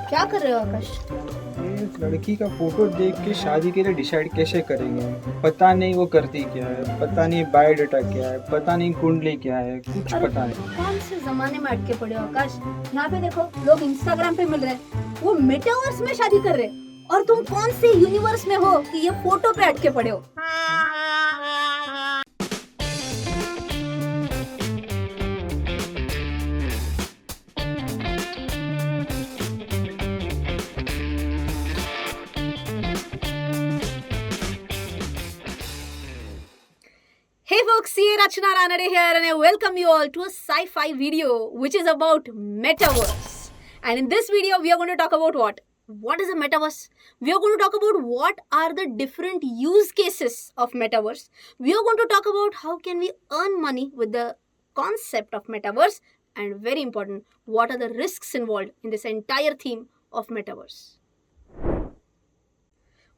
क्या कर रहे हो आकाश? ये इस लड़की का फोटो देख के शादी के लिए डिसाइड कैसे करेंगे? पता नहीं वो करती क्या है, पता नहीं बायोडाटा क्या है, पता नहीं कुंडली क्या है, कुछ अरे पता नहीं। कौन से जमाने में अटके पड़े हो आकाश? यहाँ पे देखो, लोग इंस्टाग्राम पे मिल रहे हैं, वो मेटावर्स में शादी कर रहे हैं, और तुम कौन से यूनिवर्स में हो कि ये फोटो पे अटके पड़े हो? Hey folks, here Rachana Ranade here, and I welcome you all to a sci-fi video which is about Metaverse. And in this video, we are going to talk about what? What is a Metaverse? We are going to talk about what are the different use cases of Metaverse. We are going to talk about how can we earn money with the concept of Metaverse, and very important, what are the risks involved in this entire theme of Metaverse.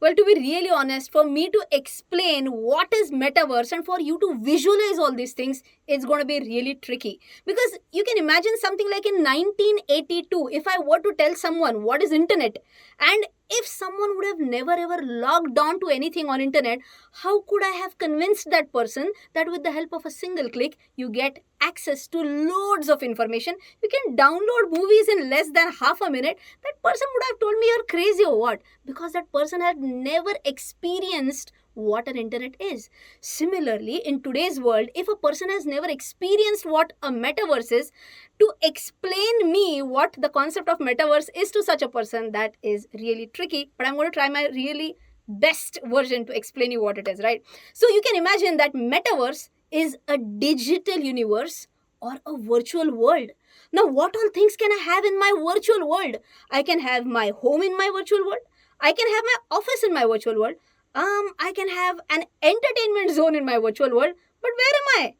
Well, to be really honest, for me to explain what is metaverse and for you to visualize all these things, it's going to be really tricky. Because you can imagine something like in 1982, if I were to tell someone what is internet, and if someone would have never ever logged on to anything on internet, how could I have convinced that person that with the help of a single click, you get access to loads of information? You can download movies in less than half a minute. That person would have told me you're crazy or what? Because that person had never experienced what an internet is. Similarly, in today's world, if a person has never experienced what a metaverse is, to explain me what the concept of metaverse is to such a person, that is really tricky. But I'm going to try my really best version to explain you what it is, right? So you can imagine that metaverse is a digital universe or a virtual world. Now, what all things can I have in my virtual world? I can have my home in my virtual world. I can have my office in my virtual world. I can have an entertainment zone in my virtual world. But where am I?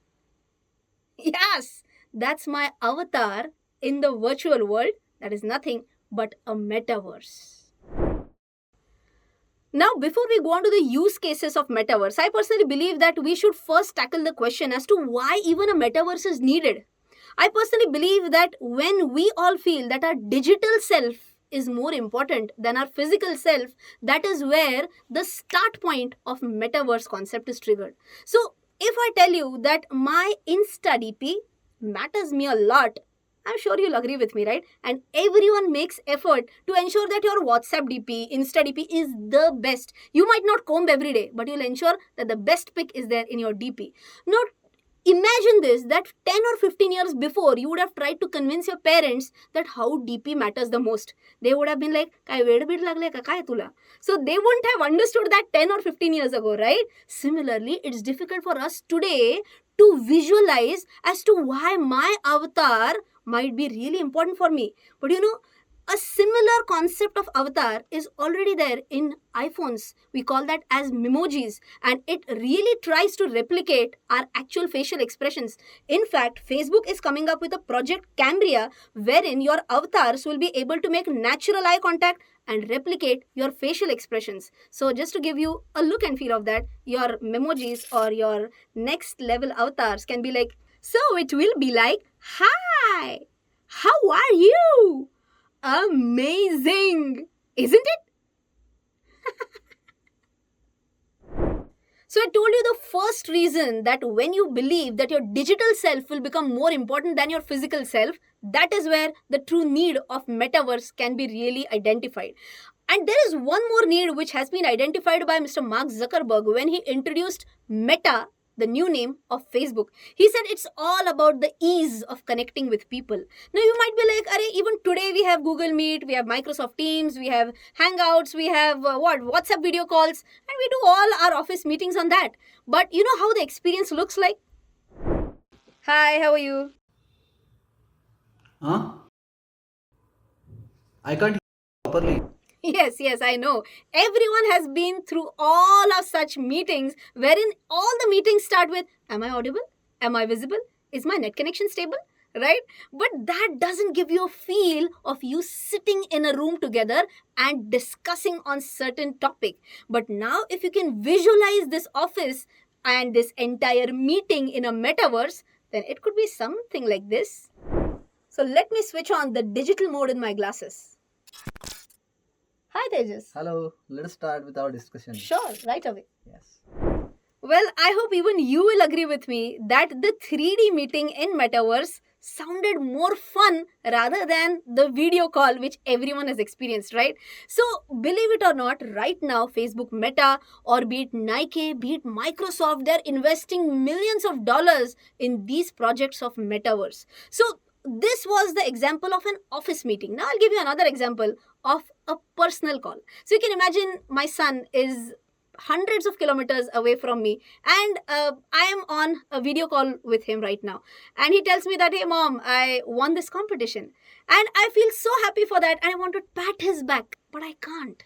Yes, that's my avatar in the virtual world. That is nothing but a metaverse. Now, before we go on to the use cases of metaverse, I personally believe that we should first tackle the question as to why even a metaverse is needed. I personally believe that when we all feel that our digital self is more important than our physical self, that is where the start point of metaverse concept is triggered. So, if I tell you that my Insta DP matters me a lot, I'm sure you'll agree with me, right? And everyone makes effort to ensure that your WhatsApp DP, Insta DP is the best. You might not comb every day, but you'll ensure that the best pic is there in your DP. Now, imagine this, that 10 or 15 years before, you would have tried to convince your parents that how DP matters the most. They would have been like, "Kai ved bid lagle ka kai tula?" So they wouldn't have understood that 10 or 15 years ago, right? Similarly, it's difficult for us today to visualize as to why my avatar might be really important for me. But a similar concept of avatar is already there in iPhones. We call that as memojis, and it really tries to replicate our actual facial expressions. In fact, Facebook is coming up with a project Cambria wherein your avatars will be able to make natural eye contact and replicate your facial expressions. So just to give you a look and feel of that, your memojis or your next level avatars can be like, so it will be like, "Hi, how are you? Amazing, isn't it?" So I told you the first reason that when you believe that your digital self will become more important than your physical self, that is where the true need of metaverse can be really identified. And there is one more need which has been identified by Mr. Mark Zuckerberg when he introduced Meta, the new name of Facebook. He said it's all about the ease of connecting with people. Now you might be like, "Arey, even today we have Google Meet, we have Microsoft Teams, we have Hangouts, we have WhatsApp video calls, and we do all our office meetings on that." But you know how the experience looks like? Hi, how are you? Huh? I can't hear properly. Yes, I know. Everyone has been through all of such meetings wherein all the meetings start with, "Am I audible? Am I visible? Is my net connection stable?" Right? But that doesn't give you a feel of you sitting in a room together and discussing on certain topic. But now if you can visualize this office and this entire meeting in a metaverse, then it could be something like this. So let me switch on the digital mode in my glasses. Hi, Tejas. Hello, let us start with our discussion. Sure, right away. Yes. Well, I hope even you will agree with me that the 3D meeting in Metaverse sounded more fun rather than the video call which everyone has experienced, right? So, believe it or not, right now, Facebook Meta or be it Nike, be it Microsoft, they're investing millions of dollars in these projects of Metaverse. So, this was the example of an office meeting. Now, I'll give you another example of a personal call. So, you can imagine my son is hundreds of kilometers away from me, and I am on a video call with him right now, and he tells me that, hey mom, I won this competition, and I feel so happy for that, and I want to pat his back, but I can't.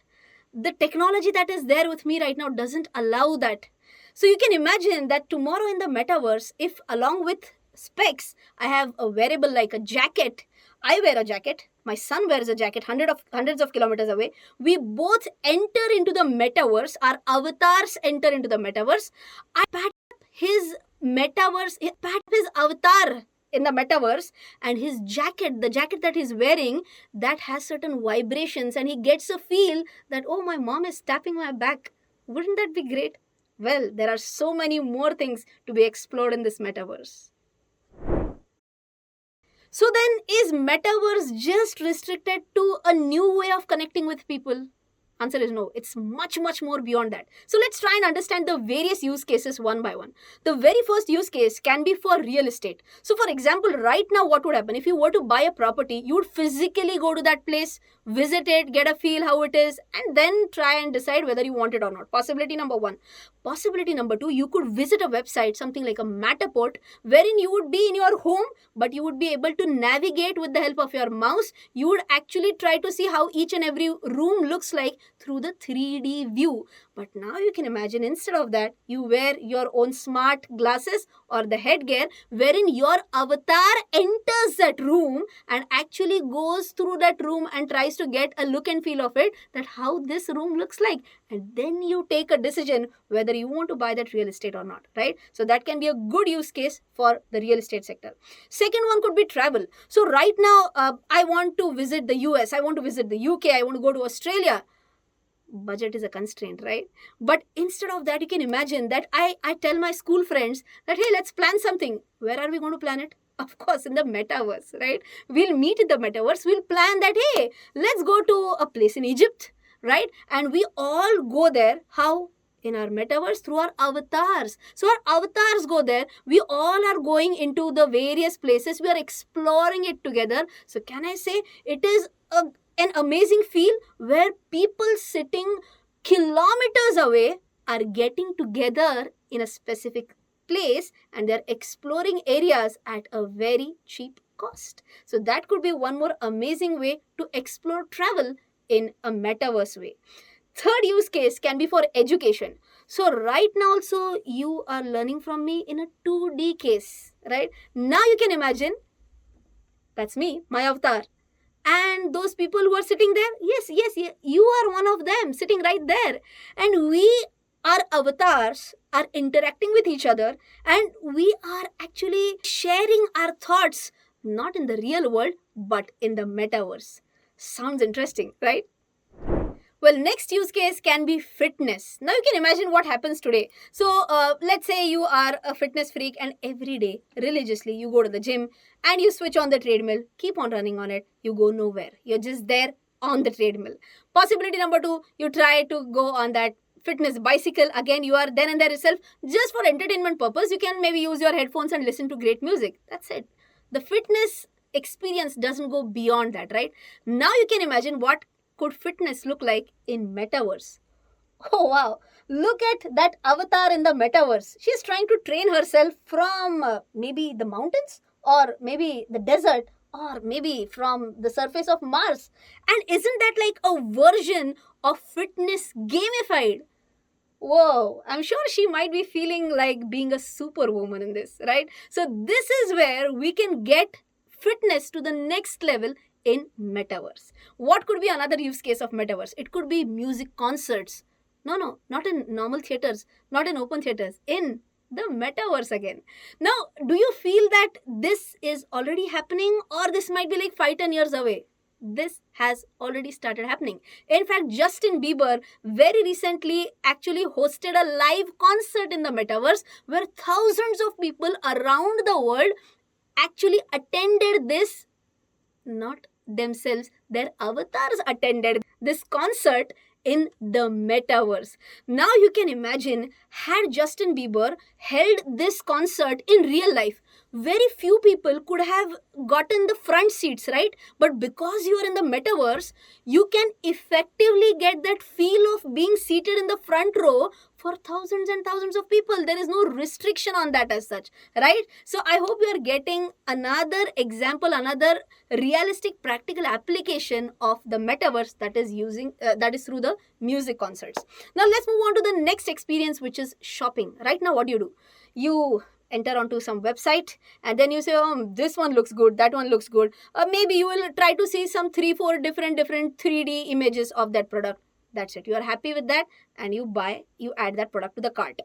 The technology that is there with me right now doesn't allow that. So you can imagine that tomorrow in the metaverse, if along with specs I have a wearable like a jacket, I wear a jacket, my son wears a jacket hundreds of kilometers away, we both enter into the metaverse, our avatars enter into the metaverse, I pat his his avatar in the metaverse, and his jacket, the jacket that he's wearing, that has certain vibrations, and he gets a feel that, oh, my mom is tapping my back. Wouldn't that be great? Well, there are so many more things to be explored in this metaverse. So then, is metaverse just restricted to a new way of connecting with people? Answer is no. It's much, much more beyond that. So let's try and understand the various use cases one by one. The very first use case can be for real estate. So for example, right now what would happen? If you were to buy a property, you would physically go to that place, visit it, get a feel how it is, and then try and decide whether you want it or not. Possibility number one. Possibility number two, you could visit a website, something like a Matterport, wherein you would be in your home, but you would be able to navigate with the help of your mouse. You would actually try to see how each and every room looks like through the 3D view. But now you can imagine, instead of that, you wear your own smart glasses or the headgear, wherein your avatar enters that room and actually goes through that room and tries to get a look and feel of it, that how this room looks like. And then you take a decision whether you want to buy that real estate or not, right? So that can be a good use case for the real estate sector. Second one could be travel. So right now, I want to visit the US, I want to visit the UK, I want to go to Australia. Budget is a constraint, right? But instead of that, you can imagine that I tell my school friends that, hey, let's plan something. Where are we going to plan it? Of course, in the metaverse, right? We'll meet in the metaverse. We'll plan that, hey, let's go to a place in Egypt, right? And we all go there. How? In our metaverse, through our avatars. So our avatars go there. We all are going into the various places. We are exploring it together. So can I say it is an amazing feel where people sitting kilometers away are getting together in a specific place, and they're exploring areas at a very cheap cost. So that could be one more amazing way to explore travel in a metaverse way. Third use case can be for education. So right now also you are learning from me in a 2D case, right? Now you can imagine, that's me, my avatar. And those people who are sitting there, yes, you are one of them sitting right there. And we, our avatars, are interacting with each other, and we are actually sharing our thoughts, not in the real world, but in the metaverse. Sounds interesting, right? Well, next use case can be fitness. Now you can imagine what happens today. So let's say you are a fitness freak, and every day, religiously, you go to the gym and you switch on the treadmill, keep on running on it, you go nowhere. You're just there on the treadmill. Possibility number two, you try to go on that fitness bicycle. Again, you are then and there itself, just for entertainment purpose. You can maybe use your headphones and listen to great music. That's it. The fitness experience doesn't go beyond that, right? Now you can imagine what could fitness look like in metaverse. Oh wow, look at that avatar in the metaverse. She's trying to train herself from maybe the mountains, or maybe the desert, or maybe from the surface of Mars. And isn't that like a version of fitness gamified? Whoa, I'm sure she might be feeling like being a superwoman in this, right? So this is where we can get fitness to the next level in metaverse. What could be another use case of metaverse? It could be music concerts. No, not in normal theaters, not in open theaters, in the metaverse again. Now, do you feel that this is already happening, or this might be like 5-10 years away? this has already started happening. In fact, Justin Bieber very recently actually hosted a live concert in the metaverse where thousands of people around the world actually attended this, not themselves, their avatars attended this concert in the metaverse. Now you can imagine, had Justin Bieber held this concert in real life, very few people could have gotten the front seats, right? But because you are in the metaverse, you can effectively get that feel of being seated in the front row for thousands and thousands of people. There is no restriction on that as such, right? So I hope you are getting another example, another realistic practical application of the metaverse that is through the music concerts. Now let's move on to the next experience, which is shopping. Right now, what do? You enter onto some website and then you say, oh, this one looks good, that one looks good. Or maybe you will try to see some 3-4 different 3D images of that product. That's it. You are happy with that and you add that product to the cart.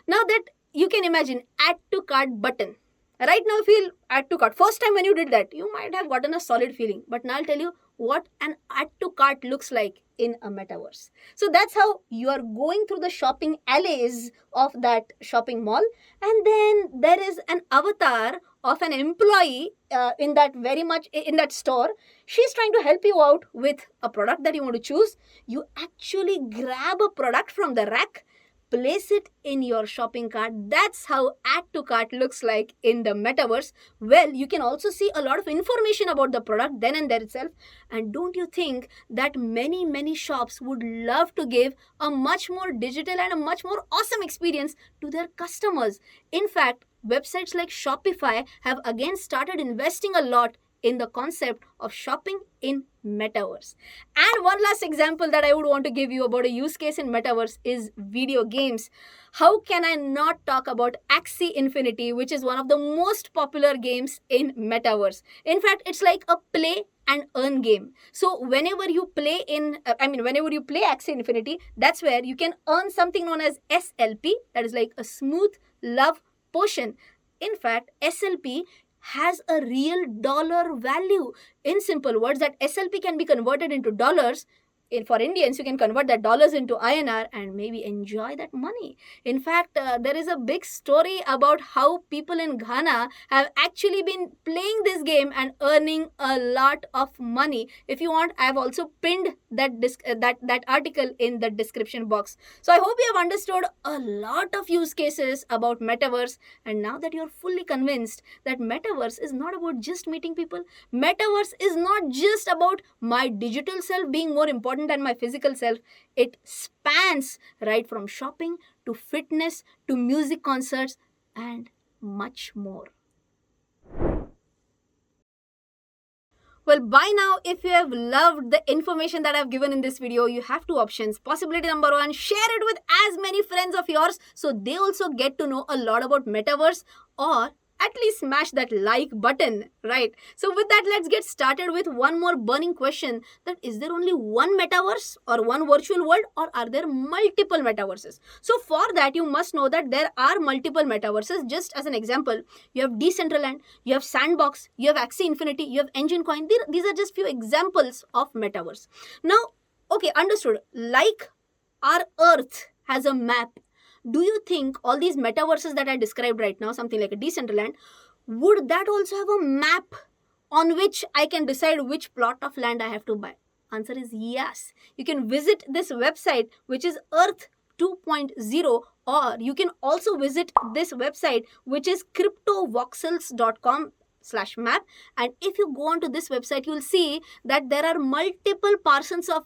Now that you can imagine, add to cart button. Right now, if you'll add to cart, first time when you did that, you might have gotten a solid feeling. But now I'll tell you what an add to cart looks like in a metaverse. So that's how you are going through the shopping alleys of that shopping mall. And then there is an avatar of an employee in that store. She's trying to help you out with a product that you want to choose. You actually grab a product from the rack, place it in your shopping cart. That's how add to cart looks like in the metaverse. Well, you can also see a lot of information about the product then and there itself. And don't you think that many shops would love to give a much more digital and a much more awesome experience to their customers? In fact, websites like Shopify have again started investing a lot in the concept of shopping in metaverse. And one last example that I would want to give you about a use case in metaverse is video games. How can I not talk about Axie Infinity, which is one of the most popular games in metaverse? In fact, it's like a play and earn game. So whenever you play Axie Infinity, that's where you can earn something known as SLP, that is like a smooth love potion. In fact, SLP has a real dollar value. In simple words, that SLP can be converted into dollars. For Indians, you can convert that dollars into INR and maybe enjoy that money. In fact, there is a big story about how people in Ghana have actually been playing this game and earning a lot of money. If you want, I have also pinned that article in the description box. So I hope you have understood a lot of use cases about metaverse. And now that you're fully convinced that metaverse is not about just meeting people, metaverse is not just about my digital self being more important than my physical self. It spans right from shopping to fitness to music concerts and much more. Well, by now, if you have loved the information that I've given in this video, you have two options. Possibility number one, share it with as many friends of yours so they also get to know a lot about metaverse, or at least smash that like button, right? So with that, let's get started with one more burning question, that is there only one metaverse or one virtual world, or are there multiple metaverses? So for that, you must know that there are multiple metaverses. Just as an example, you have Decentraland, you have Sandbox, you have Axie Infinity, you have Engine Coin. These are just few examples of metaverse. Now, okay, understood. Like our Earth has a map, do you think all these metaverses that I described right now, something like a Decentraland, would that also have a map on which I can decide which plot of land I have to buy? Answer is yes. You can visit this website, which is Earth 2.0, or you can also visit this website, which is cryptovoxels.com/map. And if you go onto this website, you'll see that there are multiple parcels of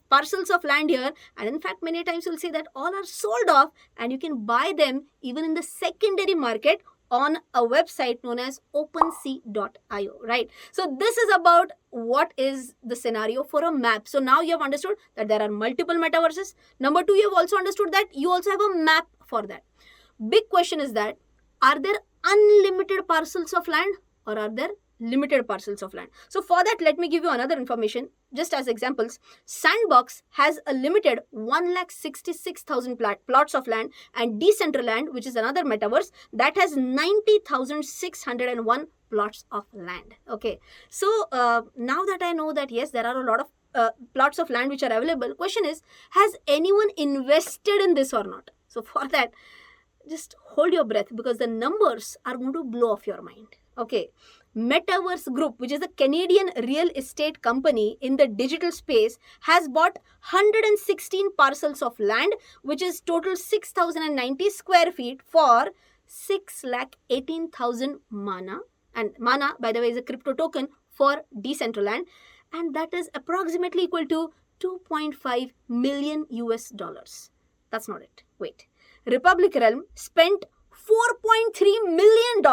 land here, and in fact many times you'll see that all are sold off and you can buy them even in the secondary market on a website known as OpenSea.io, right? So this is about what is the scenario for a map. So now you have understood that there are multiple metaverses. Number two, you have also understood that you also have a map for that. Big question is that, are there unlimited parcels of land, or are there limited parcels of land. So for that, let me give you another information just as examples. Sandbox has a limited 1,66,000 plots of land, and Decentraland, which is another metaverse, that has 90,601 plots of land. Okay, so now that I know that yes, there are a lot of plots of land which are available, question is, has anyone invested in this or not? So for that, just hold your breath, because the numbers are going to blow off your mind. Okay, Metaverse Group, which is a Canadian real estate company in the digital space, has bought 116 parcels of land, which is total 6,090 square feet for 6,18,000 mana. And mana, by the way, is a crypto token for Decentraland, and that is approximately equal to 2.5 million US dollars. That's not it. Wait. Republic Realm spent $4.3 million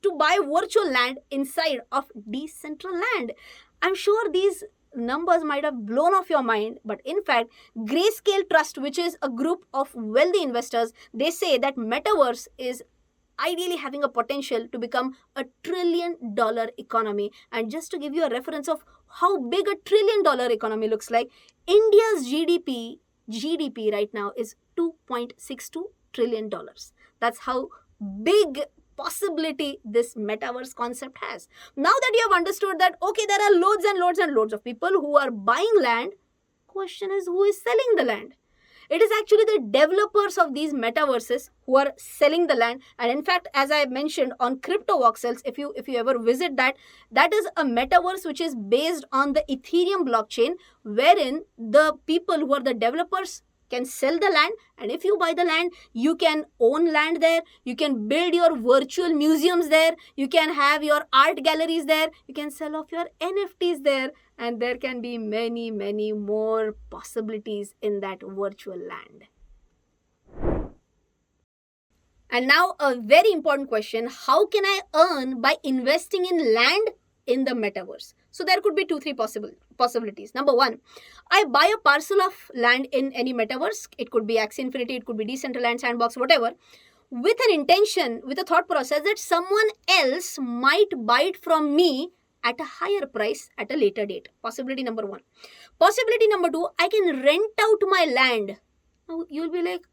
to buy virtual land inside of Decentraland. I'm sure these numbers might have blown off your mind, but in fact, Grayscale Trust, which is a group of wealthy investors, they say that Metaverse is ideally having a potential to become a $1 trillion economy. And just to give you a reference of how big a $1 trillion economy looks like, India's GDP right now is $2.62 trillion. That's how big possibility this metaverse concept has. Now that you have understood that, okay, there are loads and loads and loads of people who are buying land, question is, who is selling the land? It is actually the developers of these metaverses who are selling the land. And in fact, as I mentioned on Crypto Voxels, if you ever visit that, that is a metaverse which is based on the Ethereum blockchain, wherein the people who are the developers can sell the land, and if you buy the land, you can own land there, you can build your virtual museums there, you can have your art galleries there, you can sell off your NFTs there, and there can be many, many more possibilities in that virtual land. And now a very important question, how can I earn by investing in land in the metaverse? So there could be 2-3 possibilities. Number one, I buy a parcel of land in any metaverse. It could be Axie Infinity, it could be Decentraland, Sandbox, whatever, with an intention, with a thought process that someone else might buy it from me at a higher price at a later date. Possibility number one. Possibility number two, I can rent out my land. Now you'll be like,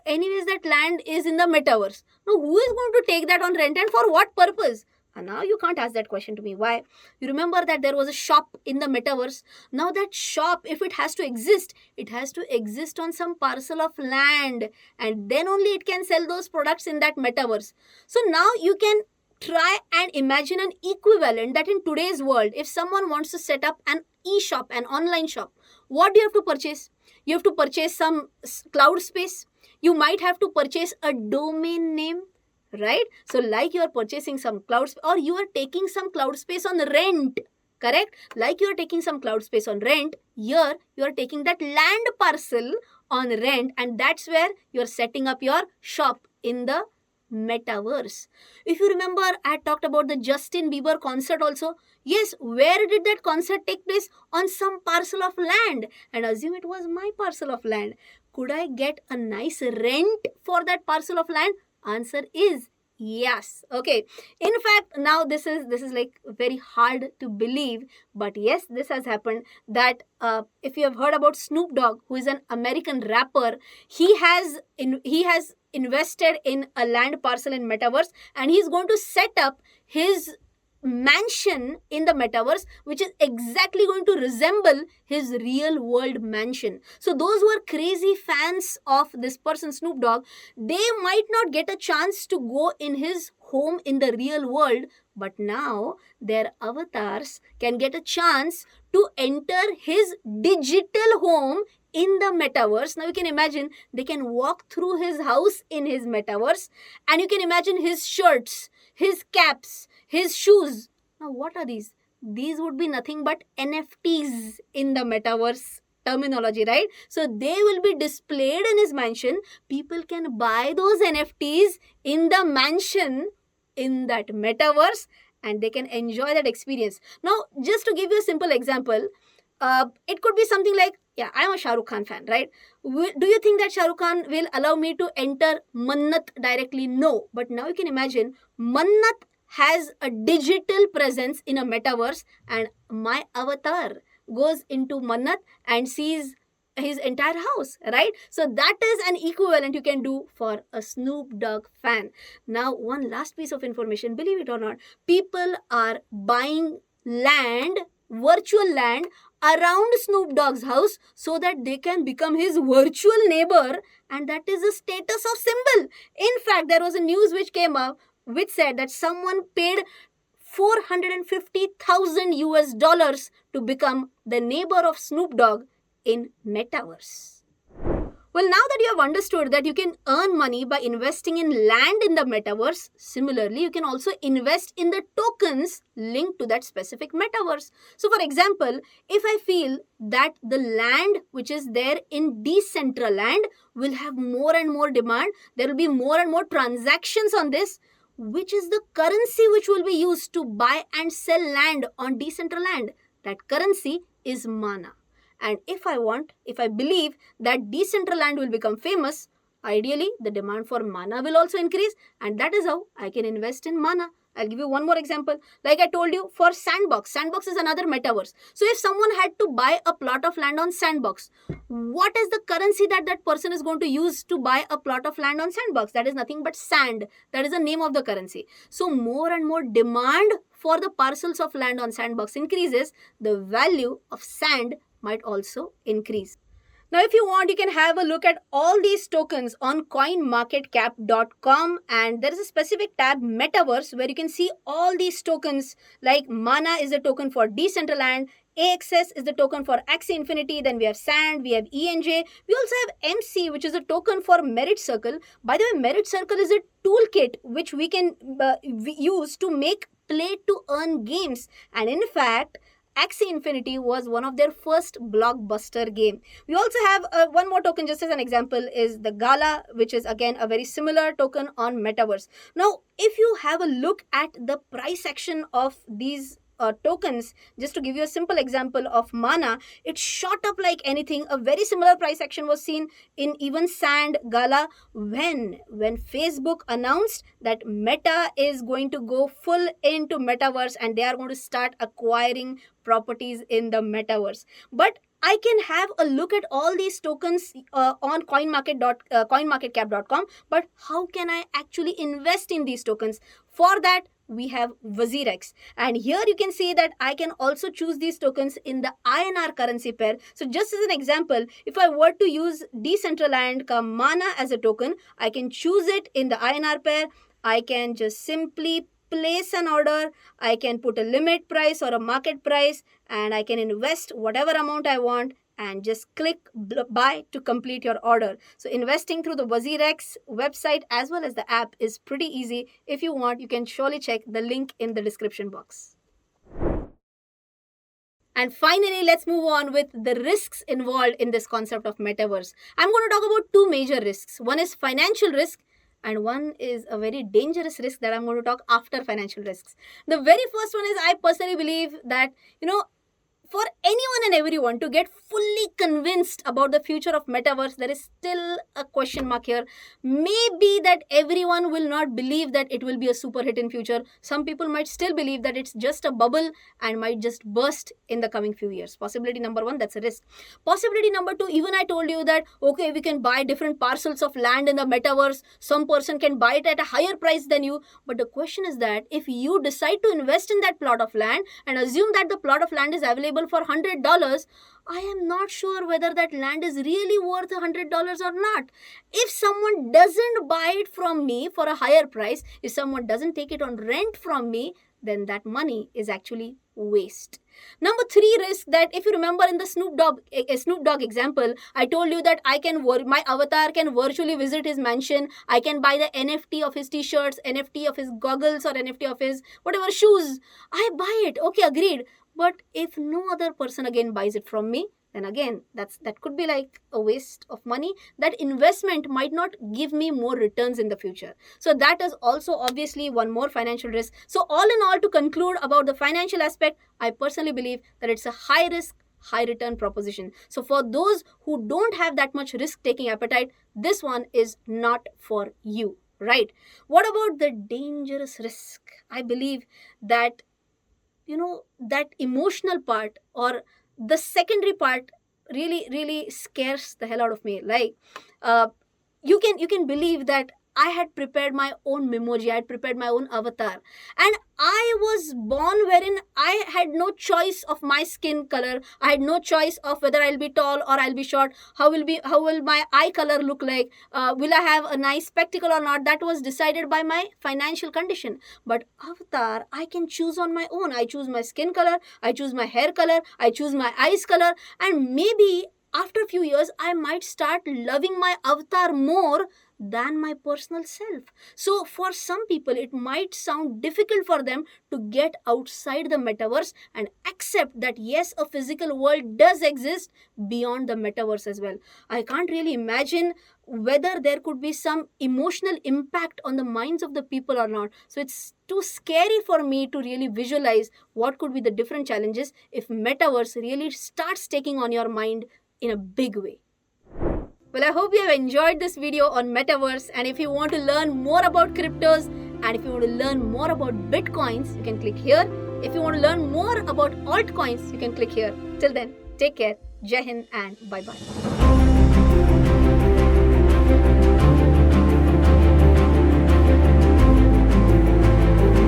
anyways, that land is in the metaverse. Now who is going to take that on rent and for what purpose? And now you can't ask that question to me. Why? You remember that there was a shop in the metaverse. Now that shop, if it has to exist, it has to exist on some parcel of land, and then only it can sell those products in that metaverse. So now you can try and imagine an equivalent that in today's world, if someone wants to set up an e-shop, an online shop, what do you have to purchase? You have to purchase some cloud space. You might have to purchase a domain name, right? So like you are purchasing some cloud, or you are taking some cloud space on rent, correct? Like you are taking some cloud space on rent, here you are taking that land parcel on rent, and that's where you are setting up your shop in the metaverse. If you remember, I had talked about the Justin Bieber concert also. Yes, where did that concert take place? On some parcel of land, and assume it was my parcel of land. Could I get a nice rent for that parcel of land? Answer is yes. Okay, in fact, now this is like very hard to believe, but yes, this has happened. That if you have heard about Snoop Dogg, who is an American rapper, he has invested in a land parcel in metaverse, and he's going to set up his mansion in the metaverse, which is exactly going to resemble his real world mansion. So those who are crazy fans of this person Snoop Dogg, they might not get a chance to go in his home in the real world, but now their avatars can get a chance to enter his digital home in the metaverse. Now you can imagine they can walk through his house in his metaverse, and you can imagine his shirts, his caps, his shoes. Now what are these? These would be nothing but NFTs in the metaverse terminology, right? So they will be displayed in his mansion. People can buy those NFTs in the mansion in that metaverse, and they can enjoy that experience. Now, just to give you a simple example, it could be something like, yeah, I'm a Shah Rukh Khan fan, right? Do you think that Shah Rukh Khan will allow me to enter Mannat directly? No. But now you can imagine Mannat has a digital presence in a metaverse, and my avatar goes into Mannat and sees his entire house, right? So that is an equivalent you can do for a Snoop Dogg fan. Now, one last piece of information, believe it or not, people are buying land, virtual land, around Snoop Dogg's house so that they can become his virtual neighbor, and that is a status of symbol. In fact, there was a news which came up which said that someone paid 450,000 US dollars to become the neighbor of Snoop Dogg in Metaverse. Well, now that you have understood that you can earn money by investing in land in the metaverse, similarly, you can also invest in the tokens linked to that specific metaverse. So, for example, if I feel that the land which is there in Decentraland will have more and more demand, there will be more and more transactions on this, which is the currency which will be used to buy and sell land on Decentraland? That currency is mana. And if I believe that Decentraland will become famous, ideally the demand for mana will also increase, and that is how I can invest in mana. I'll give you one more example. Like I told you, for Sandbox. Sandbox is another metaverse. So if someone had to buy a plot of land on Sandbox, what is the currency that that person is going to use to buy a plot of land on Sandbox? That is nothing but sand. That is the name of the currency. So more and more demand for the parcels of land on Sandbox increases, the value of sand might also increase. Now, if you want, you can have a look at all these tokens on coinmarketcap.com, and there is a specific tab Metaverse where you can see all these tokens. Like Mana is the token for Decentraland, AXS is the token for Axie Infinity, then we have Sand, we have ENJ, we also have MC, which is a token for Merit Circle. By the way, Merit Circle is a toolkit which we can use to make play to earn games, and in fact, Axie Infinity was one of their first blockbuster game. We also have one more token, just as an example, is the Gala, which is again a very similar token on Metaverse. Now, if you have a look at the price action of these tokens, just to give you a simple example of Mana, it shot up like anything. A very similar price action was seen in even Sand, Gala, when Facebook announced that Meta is going to go full into Metaverse and they are going to start acquiring properties in the Metaverse. But I can have a look at all these tokens on coinmarketcap.com, but how can I actually invest in these tokens? For that, we have WazirX, and here you can see that I can also choose these tokens in the INR currency pair. So just as an example, if I were to use Decentraland ka Mana as a token, I can choose it in the INR pair. I can just simply place an order, I can put a limit price or a market price, and I can invest whatever amount I want and just click buy to complete your order. So investing through the WazirX website as well as the app is pretty easy. If you want, you can surely check the link in the description box. And finally, let's move on with the risks involved in this concept of metaverse. I'm going to talk about two major risks. One is financial risk, and one is a very dangerous risk that I'm going to talk after financial risks. The very first one is, I personally believe that, for anyone and everyone to get fully convinced about the future of metaverse, there is still a question mark here. Maybe that everyone will not believe that it will be a super hit in future. Some people might still believe that it's just a bubble and might just burst in the coming few years. Possibility number one, that's a risk. Possibility number two, even I told you that, okay, we can buy different parcels of land in the metaverse. Some person can buy it at a higher price than you. But the question is that if you decide to invest in that plot of land and assume that the plot of land is available for $100, I am not sure whether that land is really worth $100 or not. If someone doesn't buy it from me for a higher price, if someone doesn't take it on rent from me, then that money is actually waste. Number three risk, that if you remember in the Snoop Dogg example, I told you that my avatar can virtually visit his mansion. I can buy the NFT of his t-shirts, NFT of his goggles, or NFT of his whatever shoes. I buy it. Okay, agreed. But if no other person again buys it from me, then again, that could be like a waste of money. That investment might not give me more returns in the future. So that is also obviously one more financial risk. So all in all, to conclude about the financial aspect, I personally believe that it's a high risk, high return proposition. So for those who don't have that much risk taking appetite, this one is not for you. right? What about the dangerous risk? I believe that, that emotional part or the secondary part really scares the hell out of me. Like, uh, you can believe that I had prepared my own memoji, I had prepared my own avatar, and I was born wherein I had no choice of my skin color. I had no choice of whether I'll be tall or I'll be short. How will my eye color look like? Will I have a nice spectacle or not? That was decided by my financial condition. But avatar, I can choose on my own. I choose my skin color, I choose my hair color, I choose my eyes color, and maybe after a few years I might start loving my avatar more than my personal self. So for some people it might sound difficult for them to get outside the metaverse and accept that yes, a physical world does exist beyond the metaverse as well. I can't really imagine whether there could be some emotional impact on the minds of the people or not. So it's too scary for me to really visualize what could be the different challenges if metaverse really starts taking on your mind in a big way. Well, I hope you have enjoyed this video on Metaverse, and if you want to learn more about cryptos and if you want to learn more about Bitcoins, you can click here. If you want to learn more about altcoins, you can click here. Till then, take care, Jai Hind and bye-bye.